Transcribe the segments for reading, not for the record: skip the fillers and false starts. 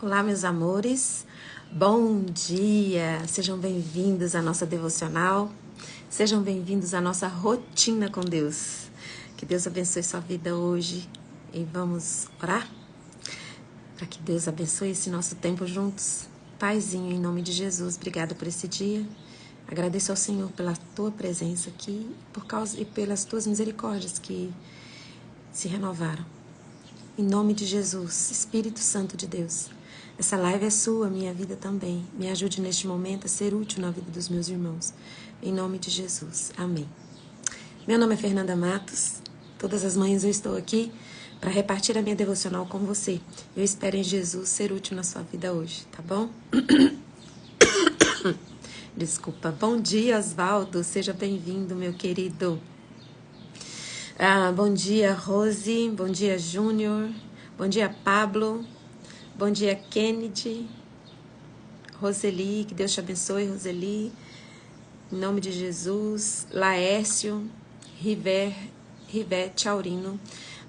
Olá, meus amores, bom dia, sejam bem-vindos à nossa devocional, sejam bem-vindos à nossa rotina com Deus. Que Deus abençoe sua vida hoje e vamos orar para que Deus abençoe esse nosso tempo juntos. Paizinho, em nome de Jesus, obrigada por esse dia. Agradeço ao Senhor pela tua presença aqui e pelas tuas misericórdias que se renovaram. Em nome de Jesus, Espírito Santo de Deus, essa live é sua, minha vida também. Me ajude neste momento a ser útil na vida dos meus irmãos. Em nome de Jesus. Amém. Meu nome é Fernanda Matos. Todas as manhãs eu estou aqui para repartir a minha devocional com você. Eu espero em Jesus ser útil na sua vida hoje, tá bom? Desculpa. Bom dia, Osvaldo. Seja bem-vindo, meu querido. Bom dia, Rose. Bom dia, Júnior. Bom dia, Pablo. Bom dia, Kennedy. Roseli, que Deus te abençoe, Roseli. Em nome de Jesus. Laércio, Rivete Aurino.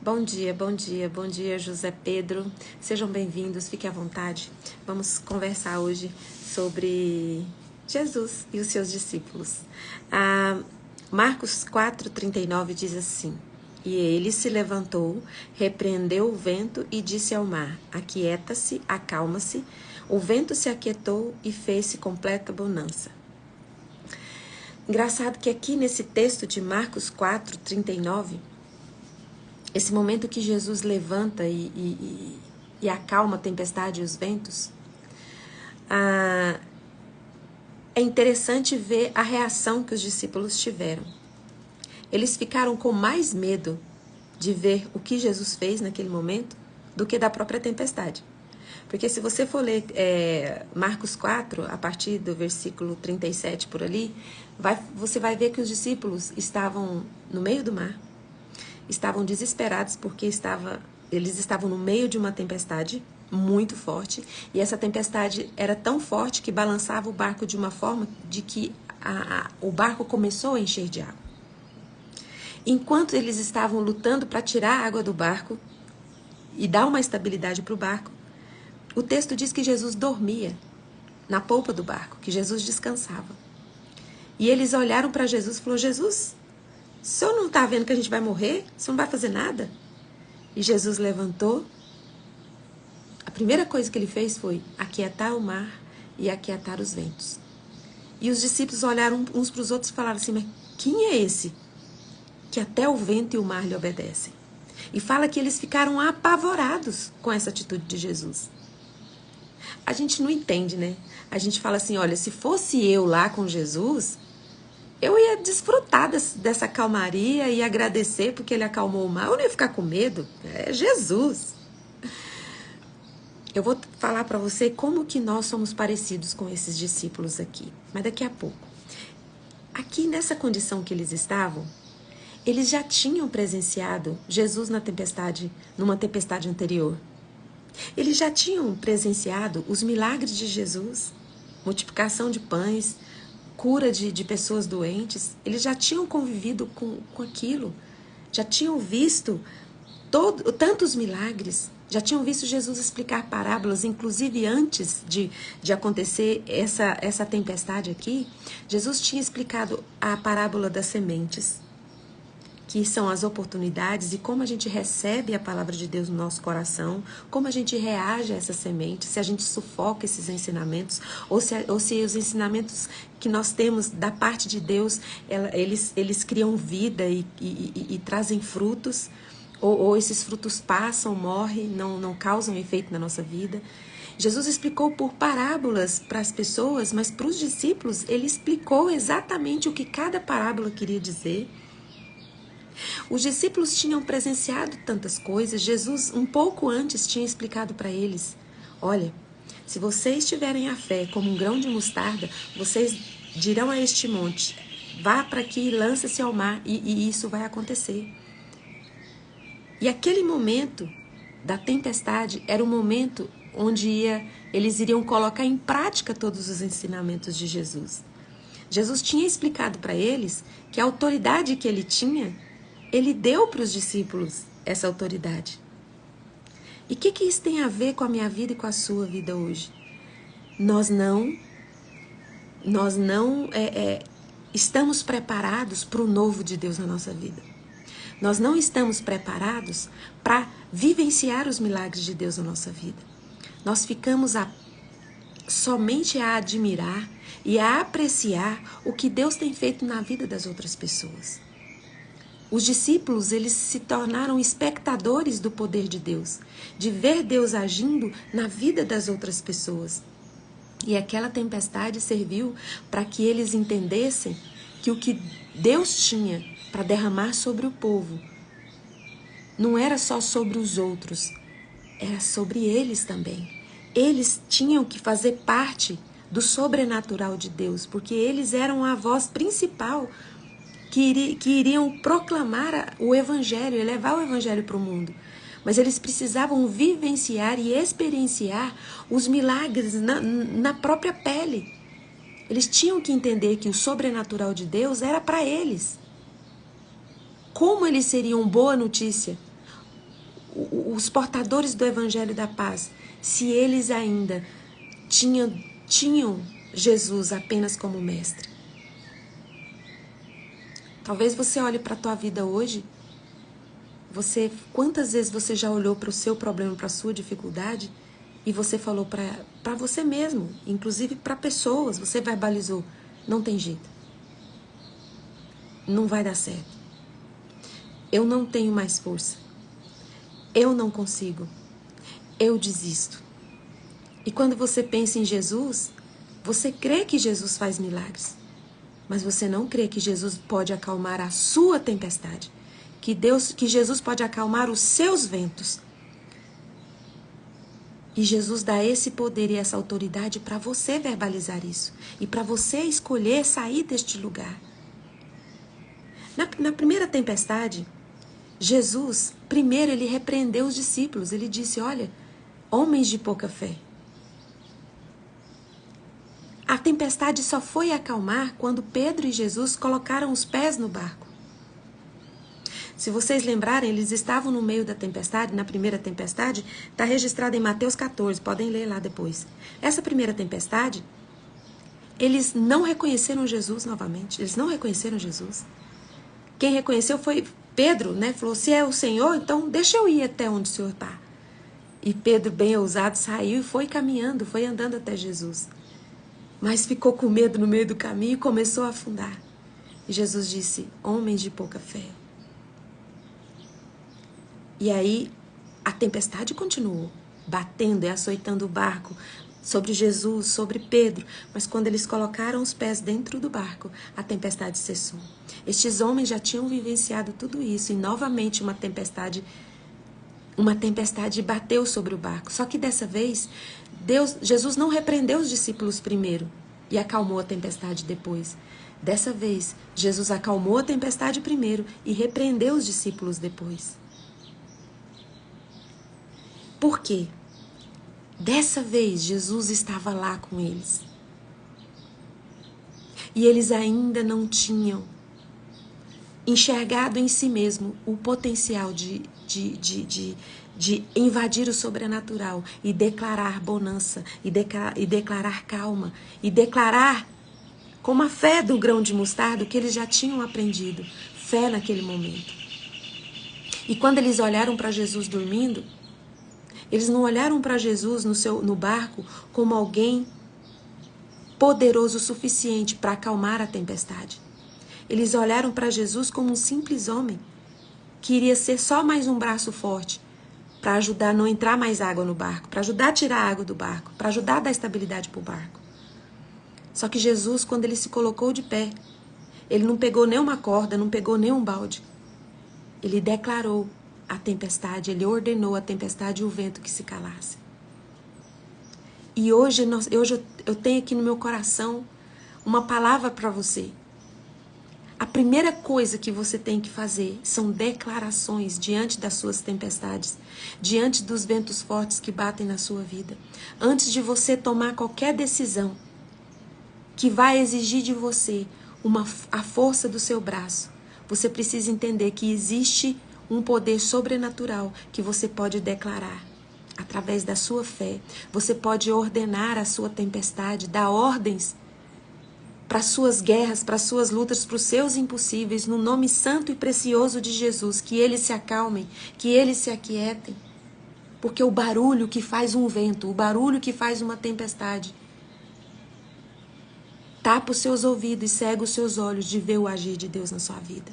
Bom dia, bom dia, bom dia, José Pedro. Sejam bem-vindos, fiquem à vontade. Vamos conversar hoje sobre Jesus e os seus discípulos. Marcos 4:39 diz assim: E ele se levantou, repreendeu o vento e disse ao mar: Aquieta-se, acalma-se. O vento se aquietou e fez-se completa bonança. Engraçado que aqui nesse texto de Marcos 4:39, esse momento que Jesus levanta e acalma a tempestade e os ventos, é interessante ver a reação que os discípulos tiveram. Eles ficaram com mais medo de ver o que Jesus fez naquele momento do que da própria tempestade. Porque se você for ler Marcos 4, a partir do versículo 37 por ali, você vai ver que os discípulos estavam no meio do mar, estavam desesperados porque eles estavam no meio de uma tempestade muito forte, e essa tempestade era tão forte que balançava o barco de uma forma de que o barco começou a encher de água. Enquanto eles estavam lutando para tirar a água do barco e dar uma estabilidade para o barco, o texto diz que Jesus dormia na polpa do barco, que Jesus descansava. E eles olharam para Jesus e falaram: Jesus, o senhor não está vendo que a gente vai morrer? O senhor não vai fazer nada? E Jesus levantou. A primeira coisa que ele fez foi aquietar o mar e aquietar os ventos. E os discípulos olharam uns para os outros e falaram assim: mas quem é esse que até o vento e o mar lhe obedecem? E fala que eles ficaram apavorados com essa atitude de Jesus. A gente não entende, né? A gente fala assim: olha, se fosse eu lá com Jesus, eu ia desfrutar dessa calmaria e agradecer porque ele acalmou o mar. Eu não ia ficar com medo. É Jesus. Eu vou falar para você como que nós somos parecidos com esses discípulos aqui, mas daqui a pouco. Aqui nessa condição que eles estavam, eles já tinham presenciado Jesus numa tempestade anterior. Eles já tinham presenciado os milagres de Jesus, multiplicação de pães, cura de pessoas doentes. Eles já tinham convivido com aquilo, já tinham visto tantos milagres, já tinham visto Jesus explicar parábolas, inclusive antes de acontecer essa tempestade aqui. Jesus tinha explicado a parábola das sementes, que são as oportunidades e como a gente recebe a palavra de Deus no nosso coração, como a gente reage a essa semente, se a gente sufoca esses ensinamentos, ou se os ensinamentos que nós temos da parte de Deus, eles criam vida e trazem frutos, ou esses frutos passam, morrem, não causam efeito na nossa vida. Jesus explicou por parábolas para as pessoas, mas para os discípulos ele explicou exatamente o que cada parábola queria dizer. Os discípulos tinham presenciado tantas coisas. Jesus, um pouco antes, tinha explicado para eles: olha, se vocês tiverem a fé como um grão de mostarda, vocês dirão a este monte: vá para aqui e lança-se ao mar, e isso vai acontecer. E aquele momento da tempestade era o momento onde eles iriam colocar em prática todos os ensinamentos de Jesus. Jesus tinha explicado para eles que a autoridade que ele tinha, ele deu para os discípulos essa autoridade. E o que isso tem a ver com a minha vida e com a sua vida hoje? Nós não estamos preparados para o novo de Deus na nossa vida. Nós não estamos preparados para vivenciar os milagres de Deus na nossa vida. Nós ficamos somente a admirar e a apreciar o que Deus tem feito na vida das outras pessoas. Os discípulos, eles se tornaram espectadores do poder de Deus, de ver Deus agindo na vida das outras pessoas. E aquela tempestade serviu para que eles entendessem que o que Deus tinha para derramar sobre o povo não era só sobre os outros, era sobre eles também. Eles tinham que fazer parte do sobrenatural de Deus, porque eles eram a voz principal que iriam proclamar o Evangelho e levar o Evangelho para o mundo. Mas eles precisavam vivenciar e experienciar os milagres na própria pele. Eles tinham que entender que o sobrenatural de Deus era para eles. Como eles seriam boa notícia, os portadores do Evangelho da Paz, se eles ainda tinham Jesus apenas como mestre? Talvez você olhe para a tua vida hoje. Quantas vezes você já olhou para o seu problema, para a sua dificuldade, e você falou para você mesmo, inclusive para pessoas, você verbalizou: não tem jeito, não vai dar certo, eu não tenho mais força, eu não consigo, eu desisto. E quando você pensa em Jesus, você crê que Jesus faz milagres, mas você não crê que Jesus pode acalmar a sua tempestade. Que Jesus pode acalmar os seus ventos. E Jesus dá esse poder e essa autoridade para você verbalizar isso. E para você escolher sair deste lugar. Na primeira tempestade, Jesus, primeiro ele repreendeu os discípulos. Ele disse: olha, homens de pouca fé. A tempestade só foi acalmar quando Pedro e Jesus colocaram os pés no barco. Se vocês lembrarem, eles estavam no meio da tempestade, na primeira tempestade, está registrado em Mateus 14, podem ler lá depois. Essa primeira tempestade, eles não reconheceram Jesus novamente, eles não reconheceram Jesus. Quem reconheceu foi Pedro, né? Falou: se é o Senhor, então deixa eu ir até onde o Senhor está. E Pedro, bem ousado, saiu e foi caminhando, foi andando até Jesus. Mas ficou com medo no meio do caminho e começou a afundar. E Jesus disse: homens de pouca fé. E aí a tempestade continuou, batendo e açoitando o barco sobre Jesus, sobre Pedro. Mas quando eles colocaram os pés dentro do barco, a tempestade cessou. Estes homens já tinham vivenciado tudo isso e novamente uma tempestade bateu sobre o barco. Só que dessa vez, Jesus não repreendeu os discípulos primeiro e acalmou a tempestade depois. Dessa vez, Jesus acalmou a tempestade primeiro e repreendeu os discípulos depois. Por quê? Dessa vez, Jesus estava lá com eles. E eles ainda não tinham enxergado em si mesmo o potencial de invadir o sobrenatural e declarar bonança, e declarar calma, e declarar com a fé do grão de mostarda que eles já tinham aprendido. Fé naquele momento. E quando eles olharam para Jesus dormindo, eles não olharam para Jesus no barco como alguém poderoso o suficiente para acalmar a tempestade. Eles olharam para Jesus como um simples homem que iria ser só mais um braço forte para ajudar a não entrar mais água no barco, para ajudar a tirar a água do barco, para ajudar a dar estabilidade para o barco. Só que Jesus, quando ele se colocou de pé, ele não pegou nem uma corda, não pegou nem um balde. Ele declarou a tempestade, ele ordenou a tempestade e o vento que se calasse. E hoje eu tenho aqui no meu coração uma palavra para você. A primeira coisa que você tem que fazer são declarações diante das suas tempestades, diante dos ventos fortes que batem na sua vida. Antes de você tomar qualquer decisão que vai exigir de você a força do seu braço, você precisa entender que existe um poder sobrenatural que você pode declarar. Através da sua fé, você pode ordenar a sua tempestade, dar ordens para as suas guerras, para as suas lutas, para os seus impossíveis, no nome santo e precioso de Jesus, que eles se acalmem, que eles se aquietem. Porque o barulho que faz um vento, o barulho que faz uma tempestade, tapa os seus ouvidos e cega os seus olhos de ver o agir de Deus na sua vida.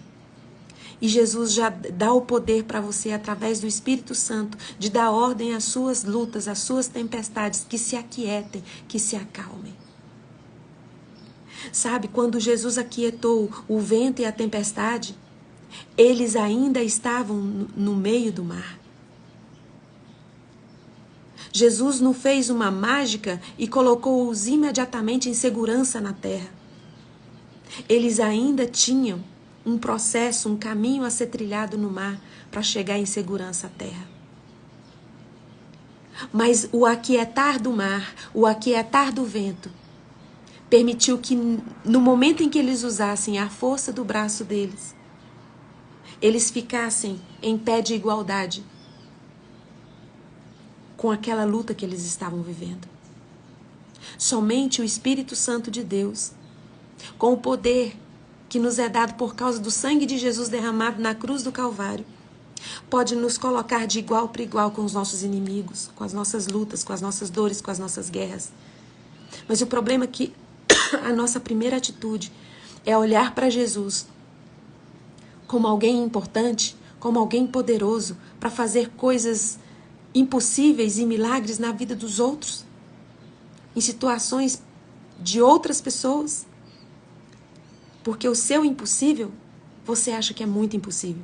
E Jesus já dá o poder para você, através do Espírito Santo, de dar ordem às suas lutas, às suas tempestades, que se aquietem, que se acalmem. Sabe, quando Jesus aquietou o vento e a tempestade, eles ainda estavam no meio do mar. Jesus não fez uma mágica e colocou-os imediatamente em segurança na terra. Eles ainda tinham um processo, um caminho a ser trilhado no mar para chegar em segurança à terra. Mas o aquietar do mar, o aquietar do vento, permitiu que no momento em que eles usassem a força do braço deles, eles ficassem em pé de igualdade com aquela luta que eles estavam vivendo. Somente o Espírito Santo de Deus, com o poder que nos é dado por causa do sangue de Jesus derramado na cruz do Calvário, pode nos colocar de igual para igual com os nossos inimigos, com as nossas lutas, com as nossas dores, com as nossas guerras. Mas o problema é que a nossa primeira atitude é olhar para Jesus como alguém importante, como alguém poderoso para fazer coisas impossíveis e milagres na vida dos outros, em situações de outras pessoas. Porque o seu impossível, você acha que é muito impossível.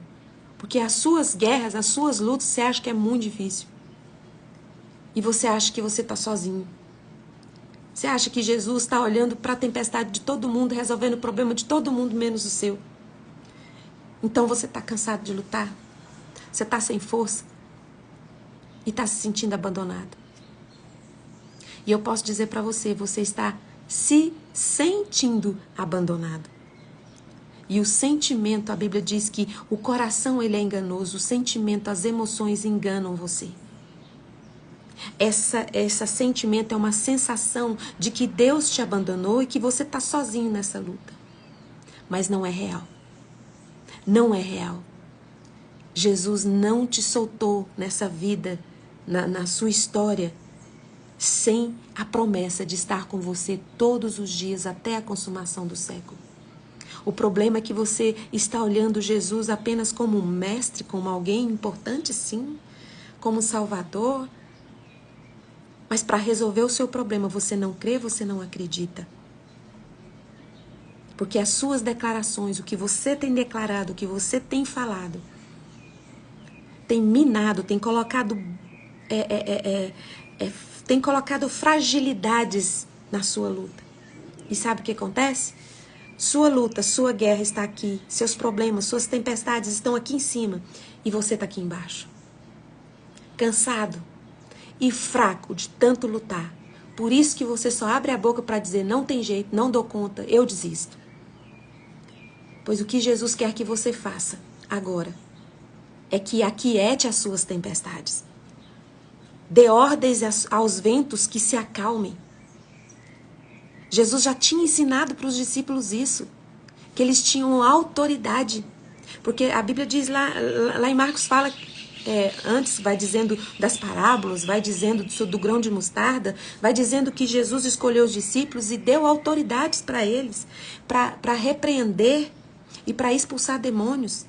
Porque as suas guerras, as suas lutas, você acha que é muito difícil. E você acha que você está sozinho. Você acha que Jesus está olhando para a tempestade de todo mundo, resolvendo o problema de todo mundo, menos o seu. Então você está cansado de lutar. Você está sem força. E está se sentindo abandonado. E eu posso dizer para você, você está se sentindo abandonado. E o sentimento, a Bíblia diz que o coração ele é enganoso, o sentimento, as emoções enganam você. Esse sentimento é uma sensação de que Deus te abandonou e que você está sozinho nessa luta. Mas não é real. Não é real. Jesus não te soltou nessa vida, na sua história, sem a promessa de estar com você todos os dias até a consumação do século. O problema é que você está olhando Jesus apenas como um mestre, como alguém importante, sim, como um salvador. Mas para resolver o seu problema, você não crê, você não acredita. Porque as suas declarações, o que você tem declarado, o que você tem falado, tem minado, tem colocado fragilidades na sua luta. E sabe o que acontece? Sua luta, sua guerra está aqui, seus problemas, suas tempestades estão aqui em cima e você está aqui embaixo. Cansado e fraco de tanto lutar. Por isso que você só abre a boca para dizer não tem jeito, não dou conta, eu desisto. Pois o que Jesus quer que você faça agora é que aquiete as suas tempestades. Dê ordens aos ventos que se acalmem. Jesus já tinha ensinado para os discípulos isso, que eles tinham autoridade. Porque a Bíblia diz lá em Marcos fala, antes vai dizendo das parábolas, vai dizendo do grão de mostarda, vai dizendo que Jesus escolheu os discípulos e deu autoridades para eles, para repreender e para expulsar demônios.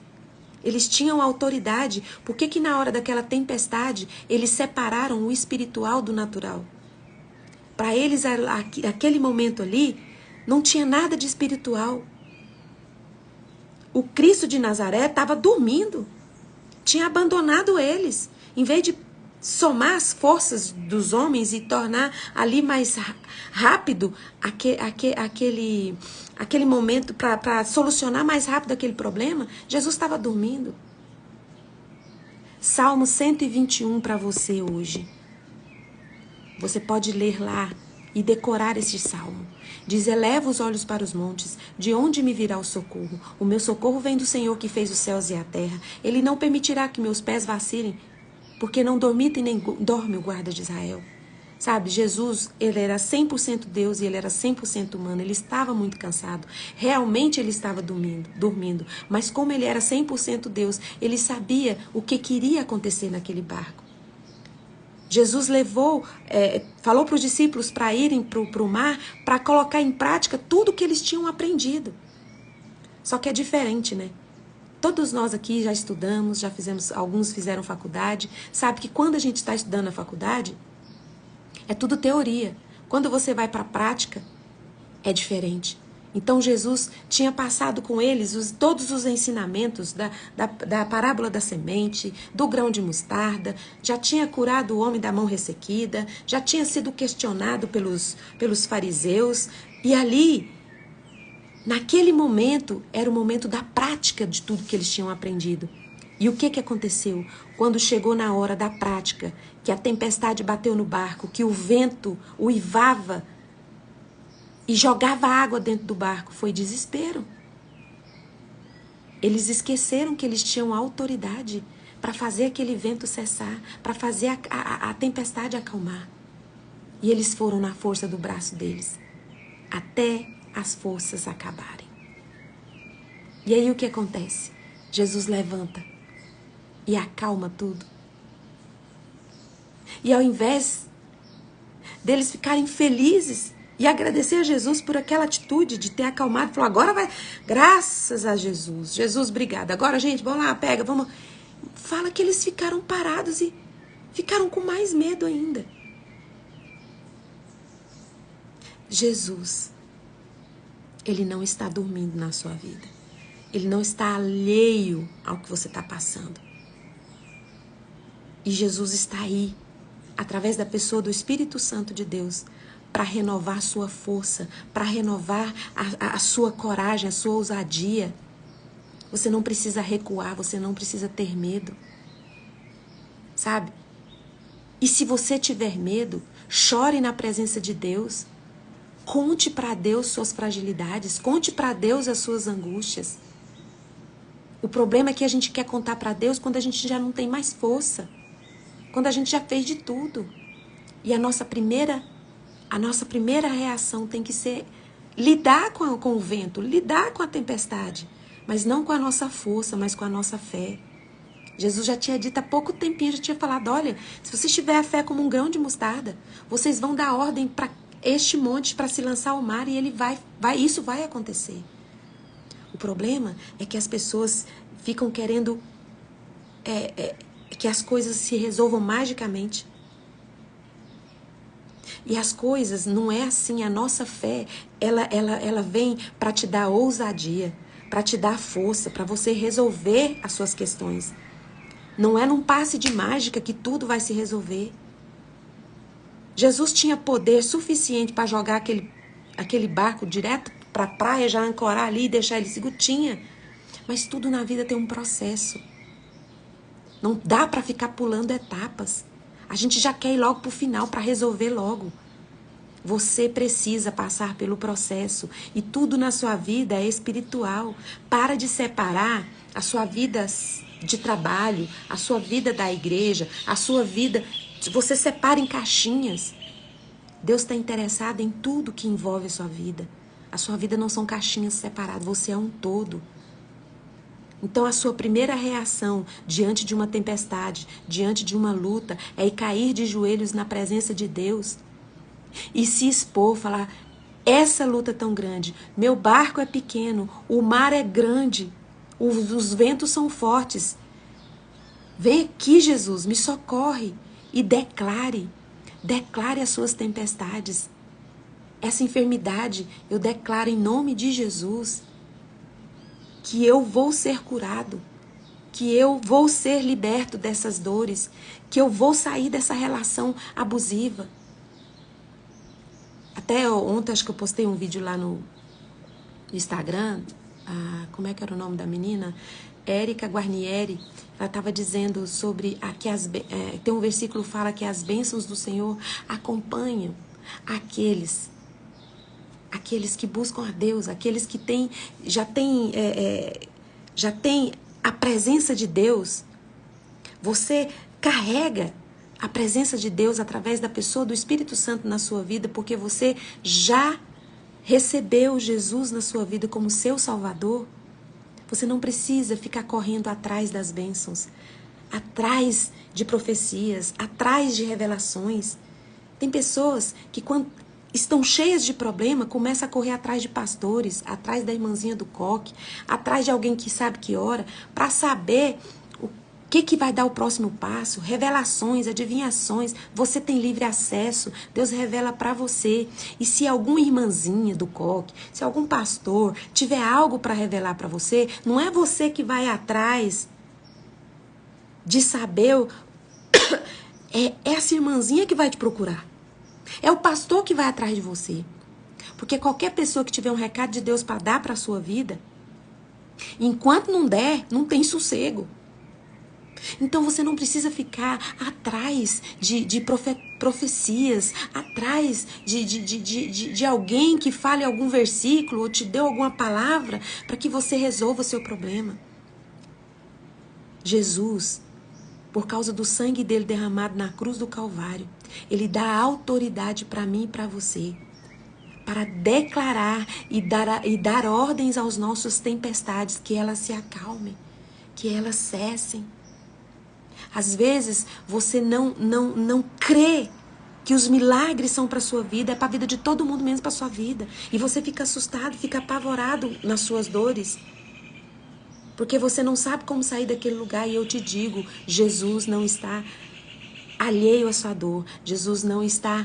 Eles tinham autoridade. Por que na hora daquela tempestade eles separaram o espiritual do natural? Para eles, aquele momento ali, não tinha nada de espiritual. O Cristo de Nazaré estava dormindo. Tinha abandonado eles. Em vez de somar as forças dos homens e tornar ali mais rápido aquele momento para solucionar mais rápido aquele problema, Jesus estava dormindo. Salmo 121 para você hoje. Você pode ler lá e decorar esse salmo. Diz, eleva os olhos para os montes, de onde me virá o socorro? O meu socorro vem do Senhor que fez os céus e a terra. Ele não permitirá que meus pés vacilem, porque não dormita e nem dorme o guarda de Israel. Sabe, Jesus, ele era 100% Deus e ele era 100% humano. Ele estava muito cansado. Realmente ele estava dormindo. Mas como ele era 100% Deus, ele sabia o que queria acontecer naquele barco. Jesus falou para os discípulos para irem para o mar, para colocar em prática tudo que eles tinham aprendido. Só que é diferente, né? Todos nós aqui já estudamos, alguns fizeram faculdade. Sabe que quando a gente está estudando na faculdade, é tudo teoria. Quando você vai para a prática, é diferente. Então Jesus tinha passado com eles todos os ensinamentos da parábola da semente, do grão de mostarda, já tinha curado o homem da mão ressequida, já tinha sido questionado pelos fariseus. E ali, naquele momento, era o momento da prática de tudo que eles tinham aprendido. E o que aconteceu? Quando chegou na hora da prática, que a tempestade bateu no barco, que o vento uivava e jogava água dentro do barco, foi desespero. Eles esqueceram que eles tinham autoridade para fazer aquele vento cessar, para fazer a tempestade acalmar. E eles foram na força do braço deles, até as forças acabarem. E aí o que acontece? Jesus levanta e acalma tudo. E ao invés deles ficarem felizes e agradecer a Jesus por aquela atitude de ter acalmado, falou, agora vai, graças a Jesus. Jesus, obrigada. Agora, gente, vamos lá, pega, vamos. Fala que eles ficaram parados e ficaram com mais medo ainda. Jesus, ele não está dormindo na sua vida. Ele não está alheio ao que você está passando. E Jesus está aí, através da pessoa do Espírito Santo de Deus, para renovar a sua força, para renovar a sua coragem, a sua ousadia. Você não precisa recuar, você não precisa ter medo. Sabe? E se você tiver medo, chore na presença de Deus. Conte para Deus suas fragilidades, conte para Deus as suas angústias. O problema é que a gente quer contar para Deus quando a gente já não tem mais força. Quando a gente já fez de tudo. E a nossa primeira reação tem que ser lidar com o vento, lidar com a tempestade. Mas não com a nossa força, mas com a nossa fé. Jesus já tinha dito há pouco tempinho, já tinha falado, olha, se vocês tiverem a fé como um grão de mostarda, vocês vão dar ordem para este monte para se lançar ao mar e isso vai acontecer. O problema é que as pessoas ficam querendo que as coisas se resolvam magicamente. E as coisas não é assim. A nossa fé, ela vem para te dar ousadia, para te dar força, para você resolver as suas questões. Não é num passe de mágica que tudo vai se resolver. Jesus tinha poder suficiente para jogar aquele barco direto para a praia, já ancorar ali e deixar ele seguro. Tinha. Mas tudo na vida tem um processo. Não dá para ficar pulando etapas. A gente já quer ir logo para o final, para resolver logo. Você precisa passar pelo processo. E tudo na sua vida é espiritual. Para de separar a sua vida de trabalho, a sua vida da igreja, a sua vida. Você separa em caixinhas. Deus está interessado em tudo que envolve a sua vida. A sua vida não são caixinhas separadas. Você é um todo. Então a sua primeira reação diante de uma tempestade, diante de uma luta, é ir cair de joelhos na presença de Deus e se expor, falar, essa luta é tão grande, meu barco é pequeno, o mar é grande, os ventos são fortes. Vem aqui, Jesus, me socorre e declare as suas tempestades. Essa enfermidade, eu declaro em nome de Jesus que eu vou ser curado, que eu vou ser liberto dessas dores, que eu vou sair dessa relação abusiva. Até ontem, acho que eu postei um vídeo lá no Instagram, como é que era o nome da menina? Érica Guarnieri. Ela estava dizendo sobre, tem um versículo que fala que as bênçãos do Senhor acompanham aqueles que buscam a Deus, aqueles que já têm a presença de Deus. Você carrega a presença de Deus através da pessoa do Espírito Santo na sua vida, porque você já recebeu Jesus na sua vida como seu Salvador. Você não precisa ficar correndo atrás das bênçãos, atrás de profecias, atrás de revelações. Tem pessoas que, quando estão cheias de problema, começam a correr atrás de pastores, atrás da irmãzinha do coque, atrás de alguém que sabe que ora, para saber o que vai dar o próximo passo, revelações, adivinhações. Você tem livre acesso, Deus revela para você. E se alguma irmãzinha do coque, se algum pastor tiver algo para revelar para você, não é você que vai atrás de saber, é essa irmãzinha que vai te procurar. É o pastor que vai atrás de você. Porque qualquer pessoa que tiver um recado de Deus para dar para a sua vida, enquanto não der, não tem sossego. Então você não precisa ficar atrás de profecias, atrás de alguém que fale algum versículo ou te deu alguma palavra para que você resolva o seu problema. Jesus, por causa do sangue dele derramado na cruz do Calvário, ele dá autoridade para mim e para você, para declarar e dar ordens aos nossos tempestades, que elas se acalmem, que elas cessem. Às vezes você não crê que os milagres são para a sua vida, é para a vida de todo mundo, menos para a sua vida. E você fica assustado, fica apavorado nas suas dores, porque você não sabe como sair daquele lugar. E eu te digo, Jesus não está alheio à sua dor. Jesus não está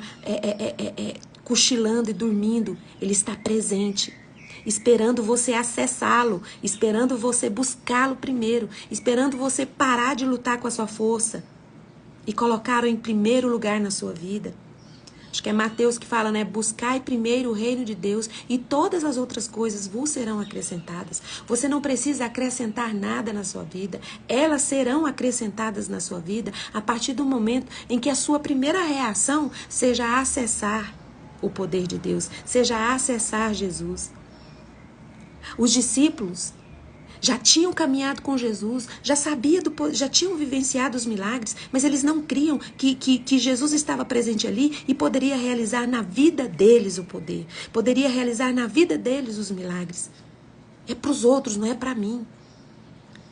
cochilando e dormindo. Ele está presente, esperando você acessá-lo, esperando você buscá-lo primeiro, esperando você parar de lutar com a sua força e colocá-lo em primeiro lugar na sua vida. Acho que é Mateus que fala, né? Buscai primeiro o reino de Deus e todas as outras coisas vos serão acrescentadas. Você não precisa acrescentar nada na sua vida. Elas serão acrescentadas na sua vida a partir do momento em que a sua primeira reação seja acessar o poder de Deus, seja acessar Jesus. Os discípulos já tinham caminhado com Jesus, já tinham vivenciado os milagres, mas eles não criam que Jesus estava presente ali e poderia realizar na vida deles o poder, poderia realizar na vida deles os milagres. É para os outros, não é para mim.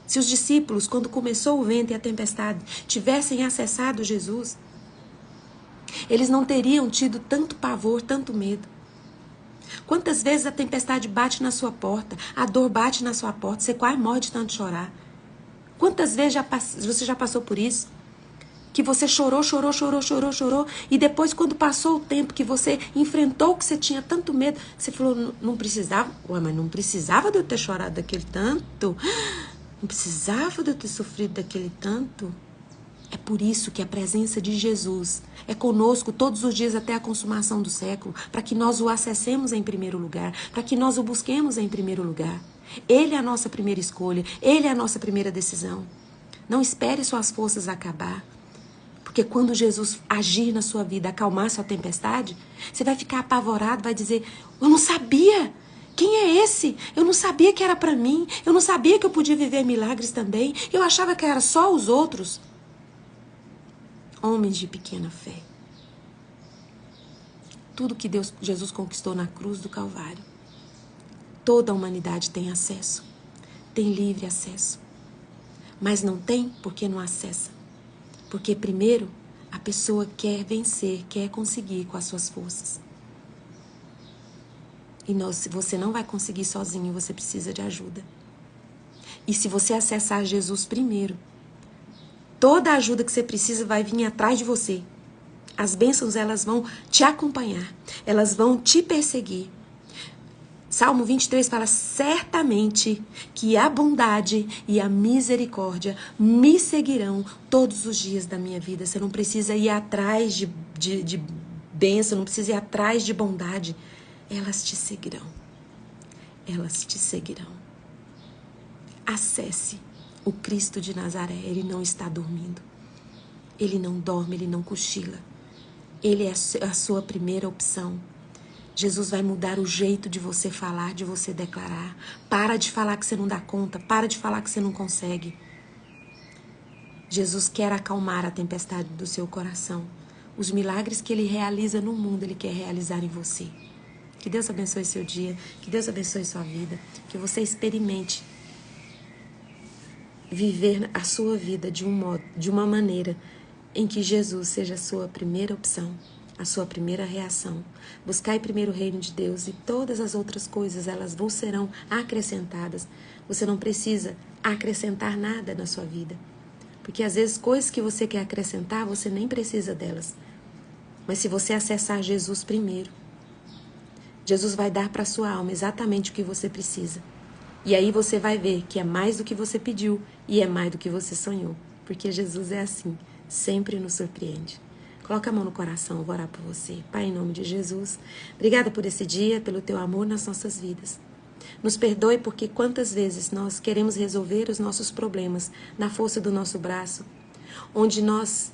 Se os discípulos, quando começou o vento e a tempestade, tivessem acessado Jesus, eles não teriam tido tanto pavor, tanto medo. Quantas vezes a tempestade bate na sua porta, a dor bate na sua porta, você quase morre de tanto chorar. Quantas vezes você já passou por isso? Que você chorou, e depois, quando passou o tempo que você enfrentou o que você tinha tanto medo, você falou, não precisava, mas não precisava de eu ter chorado daquele tanto, não precisava de eu ter sofrido daquele tanto. É por isso que a presença de Jesus é conosco todos os dias até a consumação do século, para que nós o acessemos em primeiro lugar, para que nós o busquemos em primeiro lugar. Ele é a nossa primeira escolha, ele é a nossa primeira decisão. Não espere suas forças acabar, porque quando Jesus agir na sua vida, acalmar sua tempestade, você vai ficar apavorado, vai dizer, eu não sabia. Quem é esse? Eu não sabia que era para mim, eu não sabia que eu podia viver milagres também, eu achava que era só os outros. Homens de pequena fé. Tudo que Jesus conquistou na cruz do Calvário, toda a humanidade tem acesso, tem livre acesso. Mas não tem porque não acessa. Porque primeiro a pessoa quer vencer, quer conseguir com as suas forças. E você não vai conseguir sozinho, você precisa de ajuda. E se você acessar Jesus primeiro, toda a ajuda que você precisa vai vir atrás de você. As bênçãos, elas vão te acompanhar. Elas vão te perseguir. Salmo 23 fala, certamente que a bondade e a misericórdia me seguirão todos os dias da minha vida. Você não precisa ir atrás de bênção, não precisa ir atrás de bondade. Elas te seguirão. Elas te seguirão. Acesse o Cristo de Nazaré. Ele não está dormindo. Ele não dorme, ele não cochila. Ele é a sua primeira opção. Jesus vai mudar o jeito de você falar, de você declarar. Para de falar que você não dá conta. Para de falar que você não consegue. Jesus quer acalmar a tempestade do seu coração. Os milagres que Ele realiza no mundo, Ele quer realizar em você. Que Deus abençoe seu dia, que Deus abençoe sua vida, que você experimente viver a sua vida de uma maneira em que Jesus seja a sua primeira opção, a sua primeira reação. Buscai primeiro o reino de Deus e todas as outras coisas, elas serão acrescentadas. Você não precisa acrescentar nada na sua vida. Porque às vezes coisas que você quer acrescentar, você nem precisa delas. Mas se você acessar Jesus primeiro, Jesus vai dar para a sua alma exatamente o que você precisa. E aí você vai ver que é mais do que você pediu e é mais do que você sonhou. Porque Jesus é assim, sempre nos surpreende. Coloca a mão no coração, eu vou orar por você. Pai, em nome de Jesus, obrigada por esse dia, pelo teu amor nas nossas vidas. Nos perdoe porque quantas vezes nós queremos resolver os nossos problemas na força do nosso braço, onde nós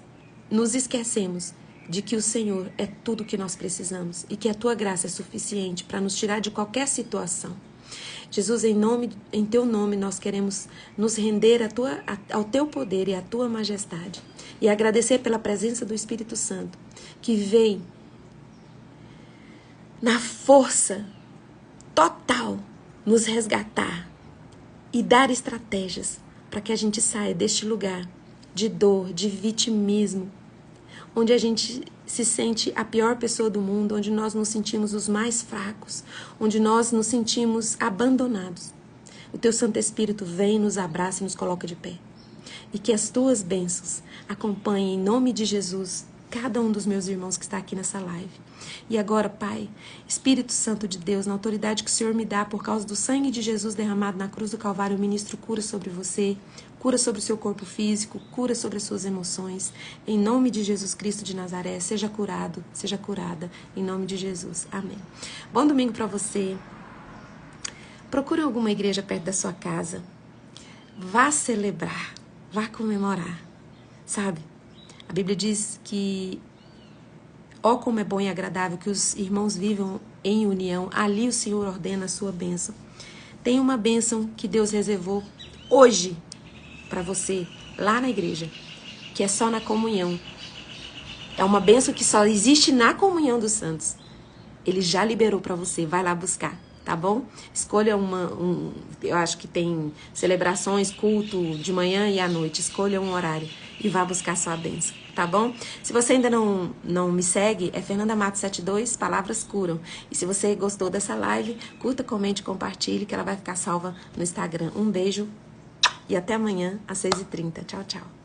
nos esquecemos de que o Senhor é tudo o que nós precisamos e que a tua graça é suficiente para nos tirar de qualquer situação. Jesus, em teu nome, nós queremos nos render ao teu poder e à tua majestade e agradecer pela presença do Espírito Santo, que vem na força total nos resgatar e dar estratégias para que a gente saia deste lugar de dor, de vitimismo, onde a gente se sente a pior pessoa do mundo, onde nós nos sentimos os mais fracos, onde nós nos sentimos abandonados. O teu Santo Espírito vem, nos abraça e nos coloca de pé. E que as tuas bênçãos acompanhem, em nome de Jesus, cada um dos meus irmãos que está aqui nessa live. E agora, Pai, Espírito Santo de Deus, na autoridade que o Senhor me dá por causa do sangue de Jesus derramado na cruz do Calvário, eu ministro cura sobre você, cura sobre o seu corpo físico, cura sobre as suas emoções. Em nome de Jesus Cristo de Nazaré, seja curado, seja curada. Em nome de Jesus. Amém. Bom domingo para você. Procure alguma igreja perto da sua casa. Vá celebrar, vá comemorar, sabe? A Bíblia diz que, ó como é bom e agradável que os irmãos vivam em união, ali o Senhor ordena a sua bênção. Tem uma bênção que Deus reservou hoje para você, lá na igreja, que é só na comunhão. É uma bênção que só existe na comunhão dos santos. Ele já liberou para você, vai lá buscar, tá bom? Escolha eu acho que tem celebrações, culto de manhã e à noite, escolha um horário e vá buscar sua bênção, tá bom? Se você ainda não me segue, é Fernanda Matos 72, Palavras Curam. E se você gostou dessa live, curta, comente, compartilhe, que ela vai ficar salva no Instagram. Um beijo e até amanhã às 6h30. Tchau, tchau.